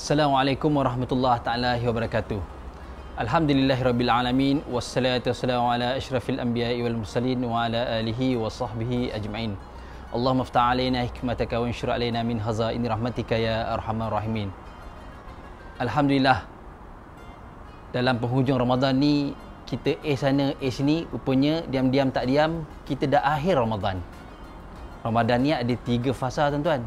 Assalamualaikum warahmatullahi taala wabarakatuh. Alhamdulillahirabbil alamin wassalatu wassalamu ala asyrafil anbiya'i wal mursalin wa ala alihi wa sahbihi ajma'in. Allahumma iftah alaina hikmataka wa anshur alaina min hazaini rahmatika ya arhamar rahimin. Alhamdulillah, dalam penghujung Ramadan ni kita sana sini, rupanya diam-diam tak diam kita dah akhir Ramadan. Ramadan ni ada 3 fasa tuan-tuan.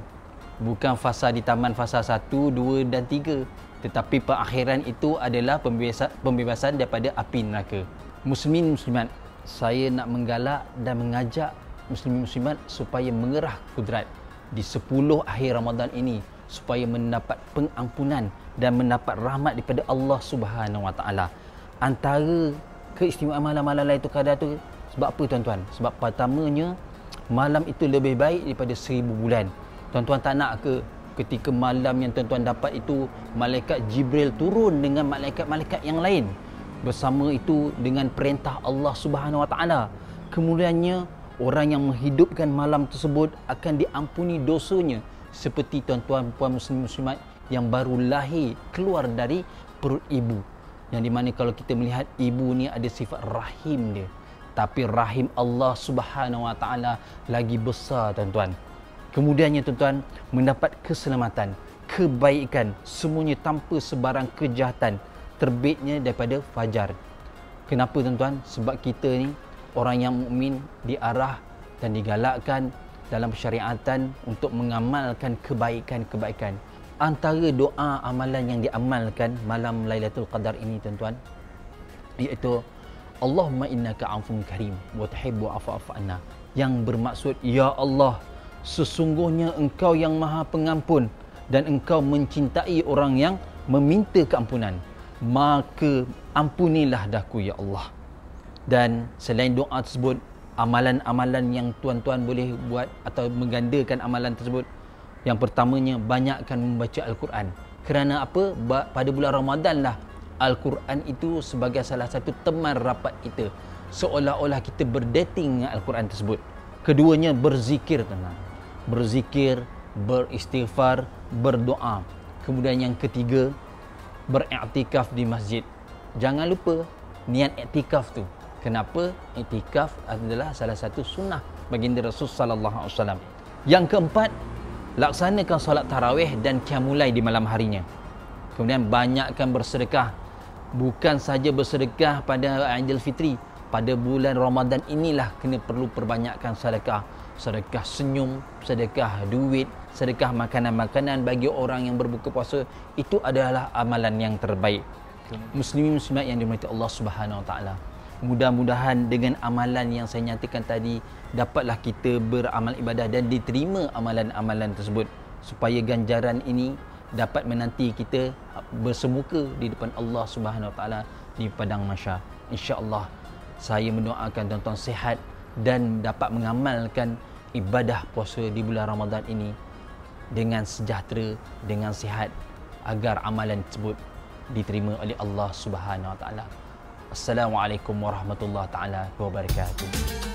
Bukan fasa di taman fasa 1, 2 dan 3, tetapi perakhiran itu adalah pembebasan daripada api neraka. Muslimin muslimat, saya nak menggalak dan mengajak muslimin muslimat supaya mengerah kudrat di 10 akhir Ramadan ini supaya mendapat pengampunan dan mendapat rahmat daripada Allah Subhanahu Wa Taala. Antara keistimewaan malam-malam lain tu kadar tu sebab apa tuan-tuan? Sebab pertamanya malam itu lebih baik daripada 1000 bulan. Tuan-tuan tak nak ke ketika malam yang tuan-tuan dapat itu malaikat Jibril turun dengan malaikat-malaikat yang lain, bersama itu dengan perintah Allah Subhanahu Wa Taala. Kemudiannya orang yang menghidupkan malam tersebut akan diampuni dosanya seperti tuan-tuan puan muslim-muslimat yang baru lahir keluar dari perut ibu, yang dimana kalau kita melihat ibu ni ada sifat rahim dia, tapi rahim Allah Subhanahu Wa Taala lagi besar tuan-tuan. Kemudiannya tuan-tuan mendapat keselamatan, kebaikan, semuanya tanpa sebarang kejahatan, terbitnya daripada fajar. Kenapa tuan-tuan? Sebab kita ni orang yang mukmin diarah dan digalakkan dalam syariatan untuk mengamalkan kebaikan-kebaikan. Antara doa amalan yang diamalkan malam Lailatul Qadar ini tuan-tuan, iaitu Allahumma innaka afun karim wa tuhibbu afwa anna, yang bermaksud ya Allah, sesungguhnya engkau yang maha pengampun dan engkau mencintai orang yang meminta keampunan, maka ampunilah daku ya Allah. Dan selain doa tersebut, amalan-amalan yang tuan-tuan boleh buat atau menggandakan amalan tersebut, yang pertamanya banyakkan membaca Al-Quran. Kerana apa? Pada bulan Ramadan lah Al-Quran itu sebagai salah satu teman rapat kita, seolah-olah kita berdating dengan Al-Quran tersebut. Keduanya berzikir teman, berzikir, beristighfar, berdoa. Kemudian yang ketiga, beriktikaf di masjid. Jangan lupa niat iktikaf tu. Kenapa? Iktikaf adalah salah satu sunnah baginda Rasul sallallahu alaihi wasallam. Yang keempat, laksanakan solat tarawih dan qiyamul di malam harinya. Kemudian banyakkan bersedekah. Bukan saja bersedekah pada Aidil Fitri, pada bulan Ramadan inilah kena perlu perbanyakkan sedekah. Sedekah senyum, sedekah duit, sedekah makanan-makanan bagi orang yang berbuka puasa. Itu adalah amalan yang terbaik. Muslimin muslimat yang dirahmati Allah Subhanahu Wa Taala, mudah-mudahan dengan amalan yang saya nyatakan tadi dapatlah kita beramal ibadah dan diterima amalan-amalan tersebut, supaya ganjaran ini dapat menanti kita bersemuka di depan Allah Subhanahu Wa Taala di padang mahsyar. Insya-Allah saya mendoakan tuan-tuan sihat dan dapat mengamalkan ibadah puasa di bulan Ramadan ini dengan sejahtera, dengan sihat, agar amalan tersebut diterima oleh Allah Subhanahu Wa Taala. Assalamualaikum warahmatullahi taala wabarakatuh.